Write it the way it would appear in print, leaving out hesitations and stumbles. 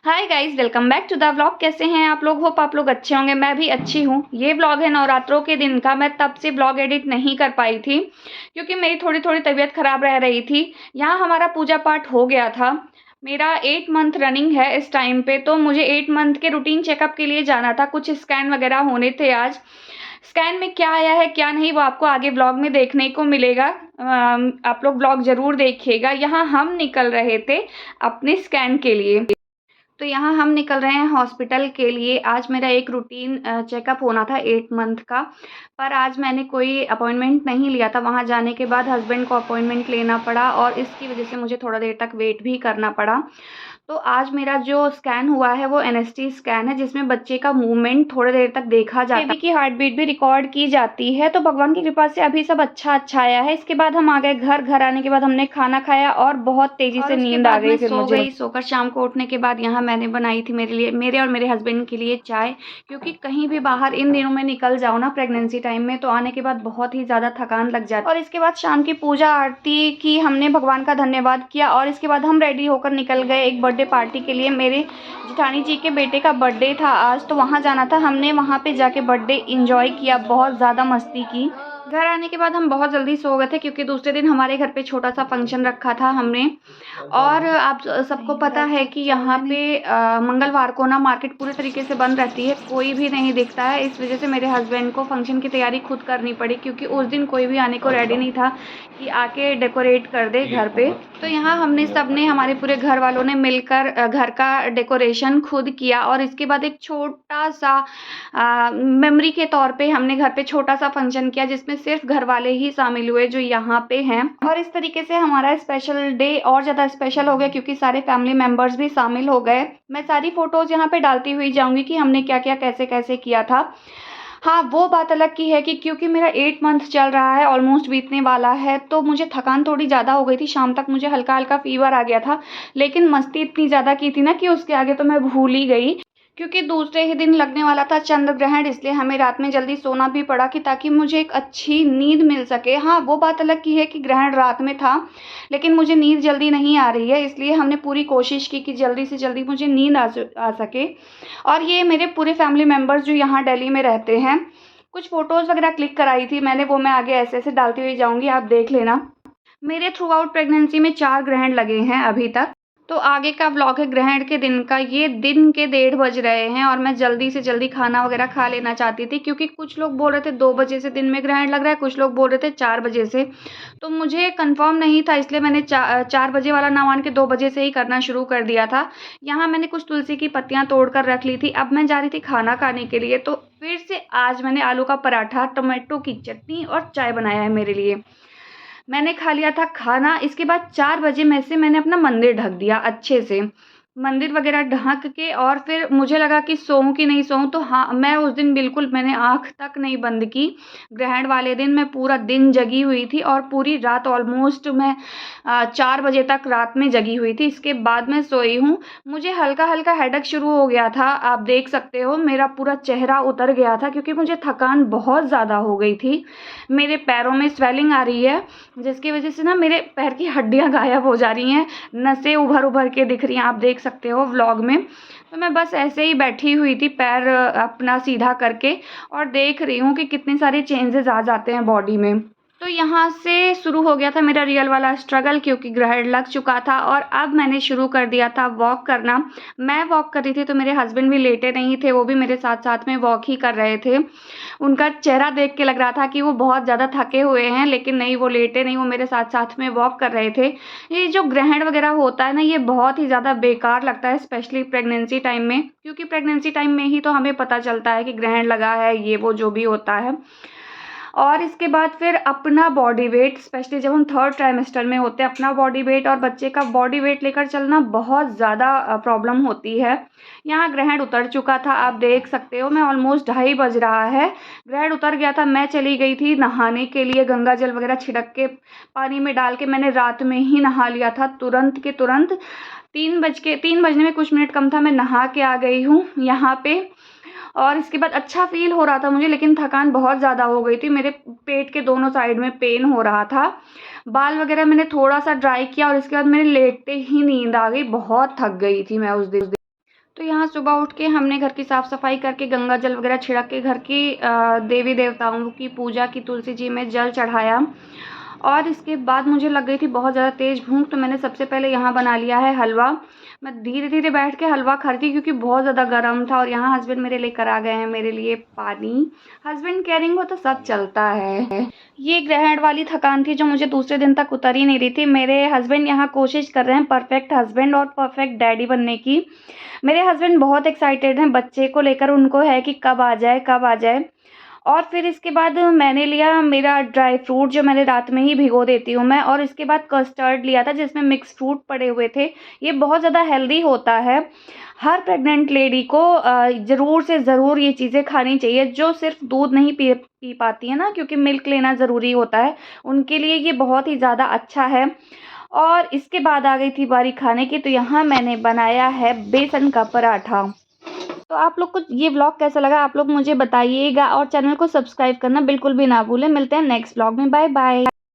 Hi guys, welcome back to the vlog. कैसे हैं आप लोग? होप आप लोग अच्छे होंगे। मैं भी अच्छी हूँ। ये व्लॉग है नवरात्रों के दिन का। मैं तब से व्लॉग एडिट नहीं कर पाई थी क्योंकि मेरी थोड़ी थोड़ी तबीयत खराब रह रही थी। यहाँ हमारा पूजा पाठ हो गया था। मेरा 8 मंथ रनिंग है इस टाइम पे, तो मुझे 8 मंथ के रूटीन चेकअप के लिए जाना था। कुछ स्कैन वगैरह होने थे आज। स्कैन में क्या आया है क्या नहीं वो आपको आगे व्लॉग में देखने को मिलेगा। आप लोग व्लॉग ज़रूर देखिएगा। यहाँ हम निकल रहे थे अपने स्कैन के लिए। तो यहाँ हम निकल रहे हैं हॉस्पिटल के लिए। आज मेरा एक रूटीन चेकअप होना था 8 मंथ का, पर आज मैंने कोई अपॉइंटमेंट नहीं लिया था। वहाँ जाने के बाद हस्बैंड को अपॉइंटमेंट लेना पड़ा और इसकी वजह से मुझे थोड़ा देर तक वेट भी करना पड़ा। तो आज मेरा जो स्कैन हुआ है वो एनएसटी स्कैन है, जिसमें बच्चे का मूवमेंट थोड़ी देर तक देखा जाता है। बेबी की हार्ट बीट भी रिकॉर्ड की जाती है। तो भगवान की कृपा से अभी सब अच्छा आया है। इसके बाद हम आ गए घर आने के बाद हमने खाना खाया और बहुत तेज़ी से नींद आ गई। फिर मुझे सोकर शाम को उठने के बाद यहाँ मैंने बनाई थी मेरे और मेरे हस्बैंड के लिए चाय, क्योंकि कहीं भी बाहर इन दिनों में निकल जाओ ना प्रेगनेंसी टाइम में, तो आने के बाद बहुत ही ज़्यादा थकान लग जाती है। और इसके बाद शाम की पूजा आरती की हमने, भगवान का धन्यवाद किया और इसके बाद हम रेडी होकर निकल गए एक बर्थडे पार्टी के लिए। मेरे जेठानी जी के बेटे का बर्थडे था आज, तो वहाँ जाना था। हमने वहाँ पे जाके बर्थडे इंजॉय किया, बहुत ज़्यादा मस्ती की। घर आने के बाद हम बहुत जल्दी सो गए थे क्योंकि दूसरे दिन हमारे घर पे छोटा सा फंक्शन रखा था हमने। और आप सबको पता है कि यहाँ पे मंगलवार को ना मार्केट पूरी तरीके से बंद रहती है, कोई भी नहीं दिखता है। इस वजह से मेरे हस्बैंड को फंक्शन की तैयारी खुद करनी पड़ी, क्योंकि उस दिन कोई भी आने को रेडी नहीं था कि आके डेकोरेट कर दे घर पे। तो यहाँ हमने सबने, हमारे पूरे घर वालों ने मिलकर घर का डेकोरेशन खुद किया। और इसके बाद एक छोटा सा मेमोरी के तौर पे हमने घर पे छोटा सा फंक्शन किया, जिसमें सिर्फ घर वाले ही शामिल हुए जो यहाँ पे हैं। और इस तरीके से हमारा स्पेशल डे और ज़्यादा स्पेशल हो गया क्योंकि सारे फैमिली मेम्बर्स भी शामिल हो गए। मैं सारी फ़ोटोज़ यहाँ पे डालती हुई जाऊँगी कि हमने क्या क्या कैसे कैसे किया था। हाँ, वो बात अलग की है कि क्योंकि मेरा 8 मंथ चल रहा है, ऑलमोस्ट बीतने वाला है, तो मुझे थकान थोड़ी ज़्यादा हो गई थी। शाम तक मुझे हल्का-हल्का फ़ीवर आ गया था, लेकिन मस्ती इतनी ज़्यादा की थी ना कि उसके आगे तो मैं भूल ही गई। क्योंकि दूसरे ही दिन लगने वाला था चंद्र ग्रहण, इसलिए हमें रात में जल्दी सोना भी पड़ा कि ताकि मुझे एक अच्छी नींद मिल सके। हाँ, वो बात अलग की है कि ग्रहण रात में था, लेकिन मुझे नींद जल्दी नहीं आ रही है, इसलिए हमने पूरी कोशिश की कि जल्दी से जल्दी मुझे नींद आ सके। और ये मेरे पूरे फैमिली मेम्बर्स जो यहाँ दिल्ली में रहते हैं, कुछ फ़ोटोज़ वगैरह क्लिक कराई थी मैंने, वो मैं आगे ऐसे-ऐसे डालती हुई जाऊँगी, आप देख लेना। मेरे थ्रू आउट प्रेगनेंसी में 4 ग्रहण लगे हैं अभी तक। तो आगे का व्लॉग है ग्रहण के दिन का। ये दिन के 1:30 बज रहे हैं और मैं जल्दी से जल्दी खाना वगैरह खा लेना चाहती थी, क्योंकि कुछ लोग बोल रहे थे 2 बजे से दिन में ग्रहण लग रहा है, कुछ लोग बोल रहे थे 4 बजे से। तो मुझे कंफर्म नहीं था, इसलिए मैंने 4 बजे वाला ना मान के 2 बजे से ही करना शुरू कर दिया था। यहाँ मैंने कुछ तुलसी की पत्तियाँ तोड़ कर रख ली थी। अब मैं जा रही थी खाना खाने के लिए, तो फिर से आज मैंने आलू का पराठा, टोमेटो की चटनी और चाय बनाया है मेरे लिए। मैंने खा लिया था खाना। इसके बाद 4 बजे में से मैंने अपना मंदिर ढक दिया अच्छे से। मंदिर वगैरह ढक के और फिर मुझे लगा कि सोऊँ कि नहीं सोऊँ, तो हाँ, मैं उस दिन बिल्कुल मैंने आँख तक नहीं बंद की। ग्रहण वाले दिन मैं पूरा दिन जगी हुई थी और पूरी रात ऑलमोस्ट मैं 4 बजे तक रात में जगी हुई थी। इसके बाद मैं सोई हूँ। मुझे हल्का-हल्का हेडेक शुरू हो गया था, आप देख सकते हो मेरा पूरा चेहरा उतर गया था क्योंकि मुझे थकान बहुत ज़्यादा हो गई थी। मेरे पैरों में स्वेलिंग आ रही है, जिसकी वजह से ना मेरे पैर की हड्डियाँ गायब हो जा रही हैं, नसें उभर-उभर के दिख रही हैं, आप देख सकते हो व्लॉग में। तो मैं बस ऐसे ही बैठी हुई थी पैर अपना सीधा करके और देख रही हूँ कि कितने सारे चेंजेज़ आ जाते हैं बॉडी में। तो यहाँ से शुरू हो गया था मेरा रियल वाला स्ट्रगल, क्योंकि ग्रहण लग चुका था और अब मैंने शुरू कर दिया था वॉक करना। मैं वॉक कर रही थी तो मेरे हस्बैंड भी लेटे नहीं थे, वो भी मेरे साथ-साथ में वॉक ही कर रहे थे। उनका चेहरा देख के लग रहा था कि वो बहुत ज़्यादा थके हुए हैं, लेकिन नहीं, वो लेटे नहीं, वो मेरे साथ-साथ में वॉक कर रहे थे। ये जो ग्रहण वगैरह होता है ना, ये बहुत ही ज़्यादा बेकार लगता है, स्पेशली प्रेगनेंसी टाइम में, क्योंकि प्रेगनेंसी टाइम में ही तो हमें पता चलता है कि ग्रहण लगा है, ये वो जो भी होता है। और इसके बाद फिर अपना बॉडी वेट, स्पेशली जब हम 3rd ट्राइमेस्टर में होते हैं, अपना बॉडी वेट और बच्चे का बॉडी वेट लेकर चलना बहुत ज़्यादा प्रॉब्लम होती है। यहाँ ग्रहण उतर चुका था, आप देख सकते हो, मैं ऑलमोस्ट 2:30 बज रहा है, ग्रहण उतर गया था। मैं चली गई थी नहाने के लिए, गंगा जल वगैरह छिड़क के पानी में डाल के मैंने रात में ही नहा लिया था, तुरंत के तुरंत। 3 बजने में कुछ मिनट कम था, मैं नहा के आ गई हूँ यहाँ पे। और इसके बाद अच्छा फ़ील हो रहा था मुझे, लेकिन थकान बहुत ज़्यादा हो गई थी। मेरे पेट के दोनों साइड में पेन हो रहा था। बाल वगैरह मैंने थोड़ा-सा ड्राई किया और इसके बाद मेरे लेटते ही नींद आ गई, बहुत थक गई थी मैं उस दिन। तो यहाँ सुबह उठ के हमने घर की साफ़ सफाई करके गंगा जल वगैरह छिड़क के घर की देवी देवताओं की पूजा की, तुलसी जी में जल चढ़ाया। और इसके बाद मुझे लग गई थी बहुत ज़्यादा तेज़ भूख, तो मैंने सबसे पहले यहाँ बना लिया है हलवा। मैं धीरे-धीरे बैठ के हलवा खा रही थी क्योंकि बहुत ज़्यादा गर्म था। और यहाँ हस्बैंड मेरे लेकर आ गए हैं मेरे लिए पानी। हस्बैंड केयरिंग हो तो सब चलता है। ये ग्रहण वाली थकान थी जो मुझे दूसरे दिन तक उतर ही नहीं रही थी। मेरे हस्बैंड यहाँ कोशिश कर रहे हैं परफेक्ट हस्बैंड और परफेक्ट डैडी बनने की। मेरे हस्बैंड बहुत एक्साइटेड हैं बच्चे को लेकर, उनको है कि कब आ जाए, कब आ जाए। और फिर इसके बाद मैंने लिया मेरा ड्राई फ्रूट जो मैंने रात में ही भिगो देती हूँ मैं, और इसके बाद कस्टर्ड लिया था जिसमें मिक्स फ्रूट पड़े हुए थे। ये बहुत ज़्यादा हेल्दी होता है। हर प्रेग्नेंट लेडी को ज़रूर से ज़रूर ये चीज़ें खानी चाहिए, जो सिर्फ दूध नहीं पी पाती है ना, क्योंकि मिल्क लेना ज़रूरी होता है, उनके लिए ये बहुत ही ज़्यादा अच्छा है। और इसके बाद आ गई थी बारी खाने की, तो यहाँ मैंने बनाया है बेसन का पराठा। तो आप लोग को ये व्लॉग कैसा लगा आप लोग मुझे बताइएगा, और चैनल को सब्सक्राइब करना बिल्कुल भी ना भूलें। मिलते हैं नेक्स्ट व्लॉग में, बाय बाय।